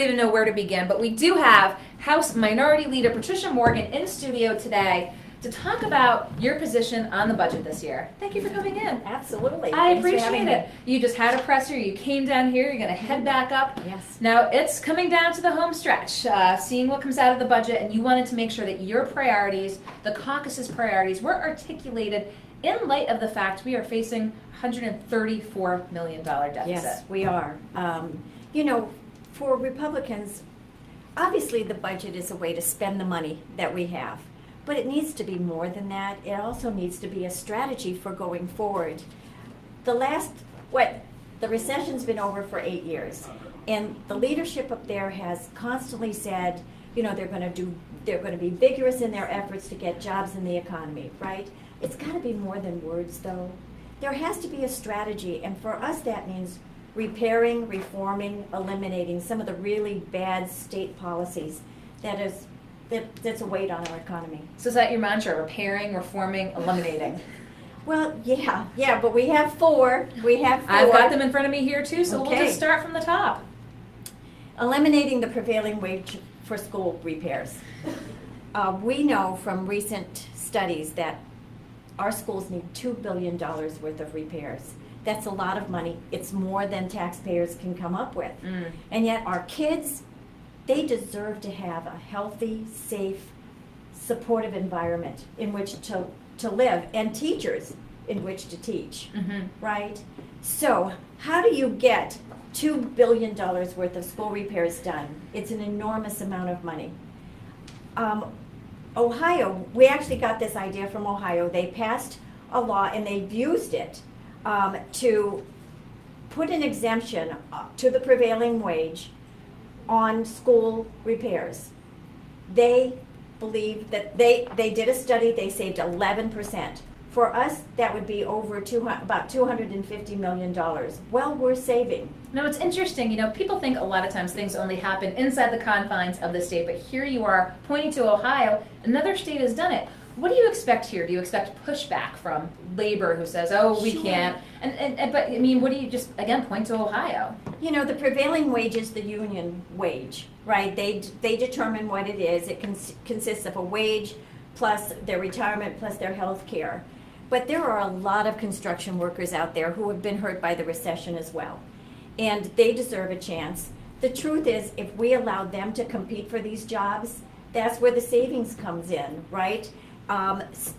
Even know where to begin, but we do have House Minority Leader Patricia Morgan in studio today to talk about your position on the budget this year. Thank you for coming in. Absolutely. I Thanks for having appreciate it. me. You just had a presser, you came down here, you're going to head back up. Yes. Now it's coming down to the home stretch, seeing what comes out of the budget, and you wanted to make sure that your priorities, the caucus's priorities, were articulated in light of the fact we are facing $134 million deficit. Yes, we are. You know, for Republicans, obviously the budget is a way to spend the money that we have, but it needs to be more than that. It also needs to be a strategy for going forward. The recession's been over for 8 years, and the leadership up there has constantly said, you know, they're going to be vigorous in their efforts to get jobs in the economy, right? It's got to be more than words, though. There has to be a strategy, and for us that means repairing, reforming, eliminating some of the really bad state policies that's a weight on our economy. So is that your mantra, repairing, reforming, eliminating? Well, yeah, but we have four. I've got them in front of me here too, so we'll just start from the top. Eliminating the prevailing wage for school repairs. We know from recent studies that our schools need $2 billion worth of repairs. That's a lot of money. It's more than taxpayers can come up with. And yet our kids, they deserve to have a healthy, safe, supportive environment in which to live, and teachers in which to teach, right? So how do you get $2 billion worth of school repairs done? It's an enormous amount of money. Ohio, we actually got this idea from Ohio. They passed a law and they've used it to put an exemption to the prevailing wage on school repairs. They believe that they did a study, they saved 11%. For us, that would be over about $250 million. Well, we're saving. Now, it's interesting, you know, people think a lot of times things only happen inside the confines of the state, but here you are pointing to Ohio. Another state has done it. What do you expect here? Do you expect pushback from labor who says, oh, we can't? But, I mean, what do you just, again, point to Ohio? You know, the prevailing wage is the union wage, right? They determine what it is. It consists of a wage plus their retirement plus their health care. But there are a lot of construction workers out there who have been hurt by the recession as well. And they deserve a chance. The truth is, if we allowed them to compete for these jobs, that's where the savings comes in, right?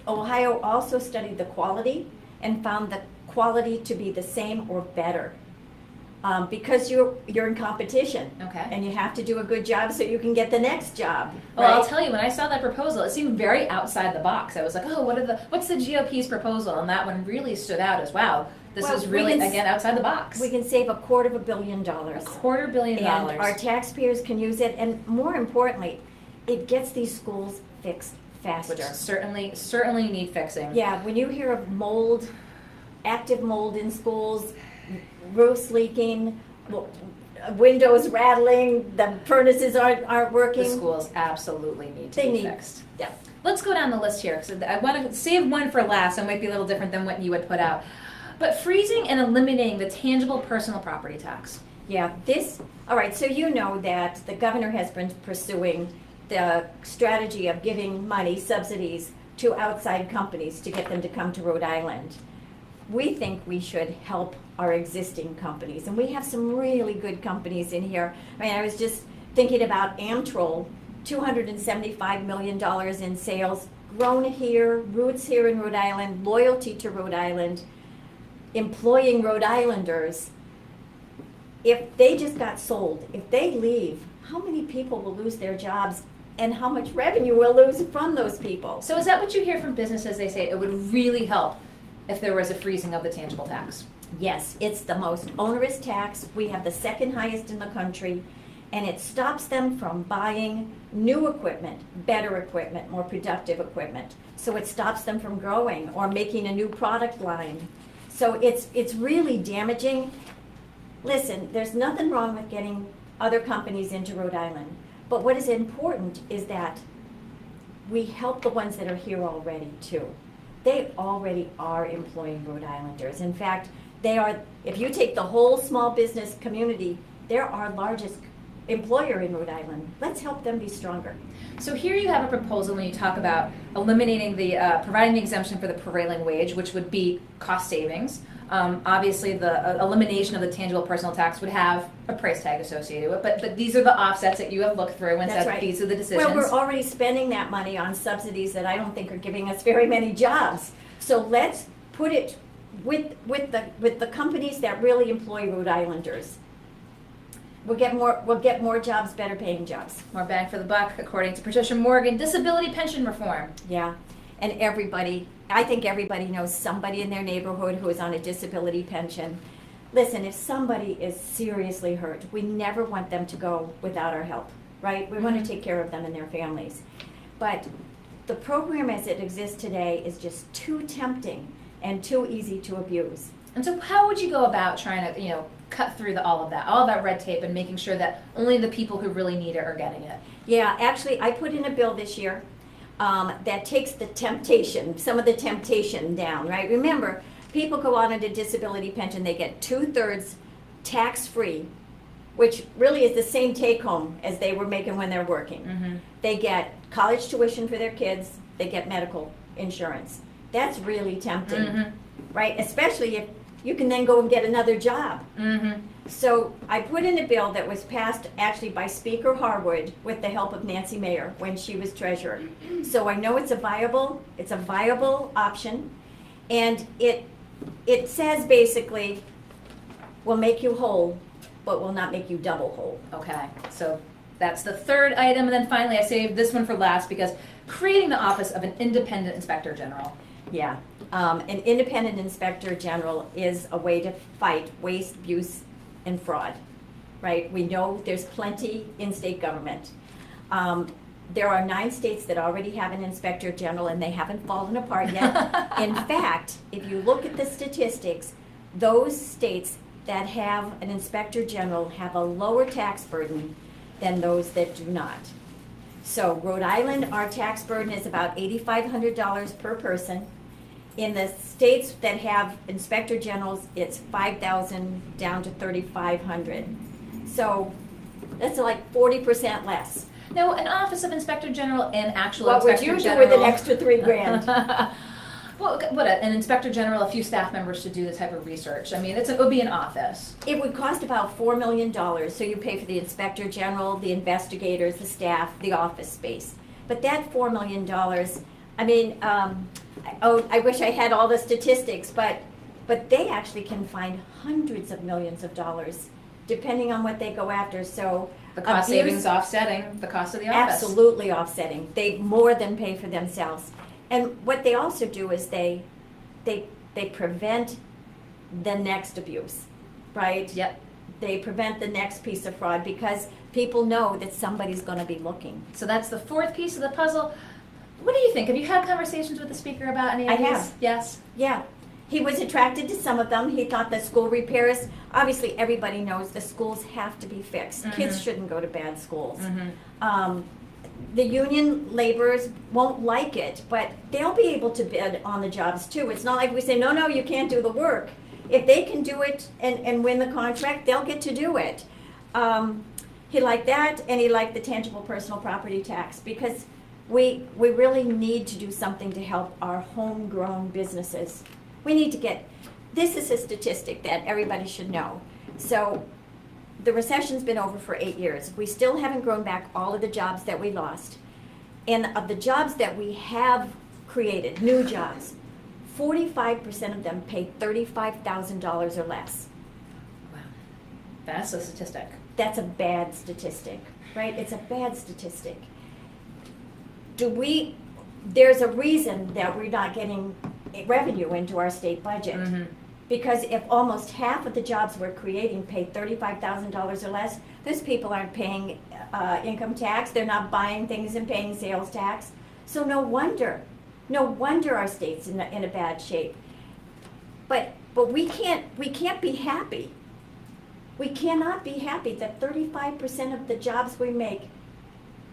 Ohio also studied the quality and found the quality to be the same or better. Because you're in competition, and you have to do a good job so you can get the next job. Well, right? I'll tell you, when I saw that proposal, it seemed very outside the box. I was like, oh, what's the GOP's proposal? And that one really stood out as well. This is really, again, outside the box. We can save $250 million. $250 million. And our taxpayers can use it, and more importantly, it gets these schools fixed faster. Which certainly need fixing. Yeah, when you hear of mold, active mold in schools, roofs leaking, windows rattling, the furnaces aren't working. The schools absolutely need to be fixed. Yeah. Let's go down the list here, because I want to save one for last, so it might be a little different than what you would put out. But freezing and eliminating the tangible personal property tax. Yeah, all right, so you know that the governor has been pursuing the strategy of giving money, subsidies, to outside companies to get them to come to Rhode Island. We think we should help our existing companies, and we have some really good companies in here. I mean, I was just thinking about Amtrol, $275 million in sales, grown here, roots here in Rhode Island, loyalty to Rhode Island, employing Rhode Islanders. If they just got sold, if they leave, how many people will lose their jobs, and how much revenue we'll lose from those people? So is that what you hear from businesses? They say it would really help if there was a freezing of the tangible tax. Yes, it's the most onerous tax. We have the second highest in the country, and it stops them from buying new equipment, better equipment, more productive equipment. So it stops them from growing or making a new product line. So it's really damaging. Listen, there's nothing wrong with getting other companies into Rhode Island, but what is important is that we help the ones that are here already too. They already are employing Rhode Islanders. In fact, they are, if you take the whole small business community, they're our largest employer in Rhode Island. Let's help them be stronger. So here you have a proposal when you talk about eliminating the, providing the exemption for the prevailing wage, which would be cost savings. Obviously, the elimination of the tangible personal tax would have a price tag associated with it, but these are the offsets that you have looked through and That's said right. these are the decisions. Well, we're already spending that money on subsidies that I don't think are giving us very many jobs. So let's put it with the companies that really employ Rhode Islanders. We'll get more jobs, better paying jobs. More bang for the buck, according to Patricia Morgan. Disability pension reform. Yeah, and I think everybody knows somebody in their neighborhood who is on a disability pension. Listen, if somebody is seriously hurt, we never want them to go without our help, right? We want to take care of them and their families. But the program as it exists today is just too tempting and too easy to abuse. And so how would you go about trying to, cut through all of that red tape and making sure that only the people who really need it are getting it? Yeah, actually, I put in a bill this year that takes some of the temptation down, right? Remember, people go on a disability pension, they get 2/3 tax-free, which really is the same take-home as they were making when they're working. Mm-hmm. They get college tuition for their kids, they get medical insurance. That's really tempting, Mm-hmm. right? Especially if you can then go and get another job. Mm-hmm. So I put in a bill that was passed actually by Speaker Harwood with the help of Nancy Mayer when she was treasurer. So I know it's a viable option, and it says basically, we'll make you whole, but will not make you double whole. Okay, so that's the third item, and then finally I saved this one for last because creating the office of an independent inspector general. Yeah, an independent inspector general is a way to fight waste, abuse, and fraud, right? We know there's plenty in state government. There are 9 states that already have an inspector general, and they haven't fallen apart yet. In fact, if you look at the statistics, those states that have an inspector general have a lower tax burden than those that do not. So Rhode Island, our tax burden is about $8,500 per person. In the states that have inspector generals, it's $5,000 down to $3,500. So that's like 40% less. Now, an office of inspector general and actual What would inspector you do general. with an extra $3,000? Well, an inspector general, a few staff members to do the type of research. I mean, it would be an office. It would cost about $4 million. So you pay for the inspector general, the investigators, the staff, the office space. But that $4 million, I mean, I wish I had all the statistics, but they actually can find hundreds of millions of dollars depending on what they go after. So The cost savings offsetting the cost of the office. Absolutely offsetting. They more than pay for themselves. And what they also do is they prevent the next abuse, right? Yep. They prevent the next piece of fraud because people know that somebody's going to be looking. So that's the fourth piece of the puzzle. What do you think? Have you had conversations with the speaker about any of these? I have. Yes. Yeah. He was attracted to some of them. He thought that school repairs, obviously everybody knows the schools have to be fixed. Mm-hmm. Kids shouldn't go to bad schools. Mm-hmm. The union laborers won't like it, but they'll be able to bid on the jobs too. It's not like we say, no, you can't do the work. If they can do it and win the contract, they'll get to do it. He liked that, and he liked the tangible personal property tax because we really need to do something to help our homegrown businesses. We need to this is a statistic that everybody should know. So the recession's been over for 8 years. We still haven't grown back all of the jobs that we lost. And of the jobs that we have created, new jobs, 45% of them pay $35,000 or less. Wow. That's a statistic. That's a bad statistic, right? It's a bad statistic. There's a reason that we're not getting revenue into our state budget. Mm-hmm. Because if almost half of the jobs we're creating pay $35,000 or less, those people aren't paying income tax, they're not buying things and paying sales tax. So no wonder our state's in a bad shape. But we can't be happy. We cannot be happy that 35% of the jobs we make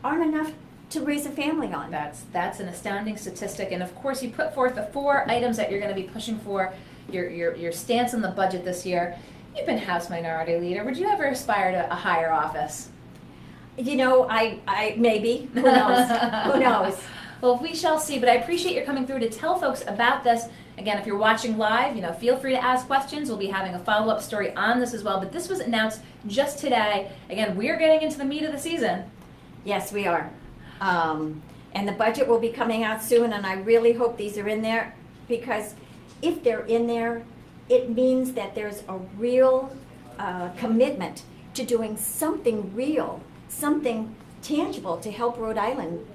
aren't enough to raise a family on. That's an astounding statistic, and of course you put forth the 4 items that you're going to be pushing for. Your stance on the budget this year. You've been House Minority Leader. Would you ever aspire to a higher office? You know, I maybe. Who knows? Who knows? Well, we shall see, but I appreciate your coming through to tell folks about this. Again, if you're watching live, feel free to ask questions. We'll be having a follow-up story on this as well, but this was announced just today. Again, we're getting into the meat of the season. Yes, we are. And the budget will be coming out soon, and I really hope these are in there, because if they're in there, it means that there's a real commitment to doing something real, something tangible to help Rhode Island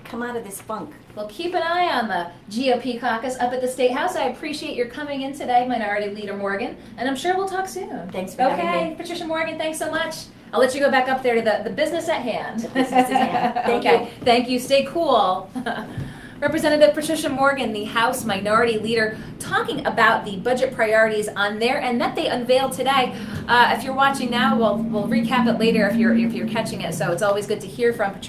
come out of this funk. Well, keep an eye on the GOP caucus up at the State House. I appreciate your coming in today, Minority Leader Morgan, and I'm sure we'll talk soon. Thanks for having me. Okay, Patricia Morgan, thanks so much. I'll let you go back up there to the business at hand. The business at hand. Thank you. Thank you. Stay cool. Representative Patricia Morgan, the House Minority Leader, talking about the budget priorities on their end that they unveiled today. If you're watching now, we'll recap it later if you're catching it. So it's always good to hear from Patricia.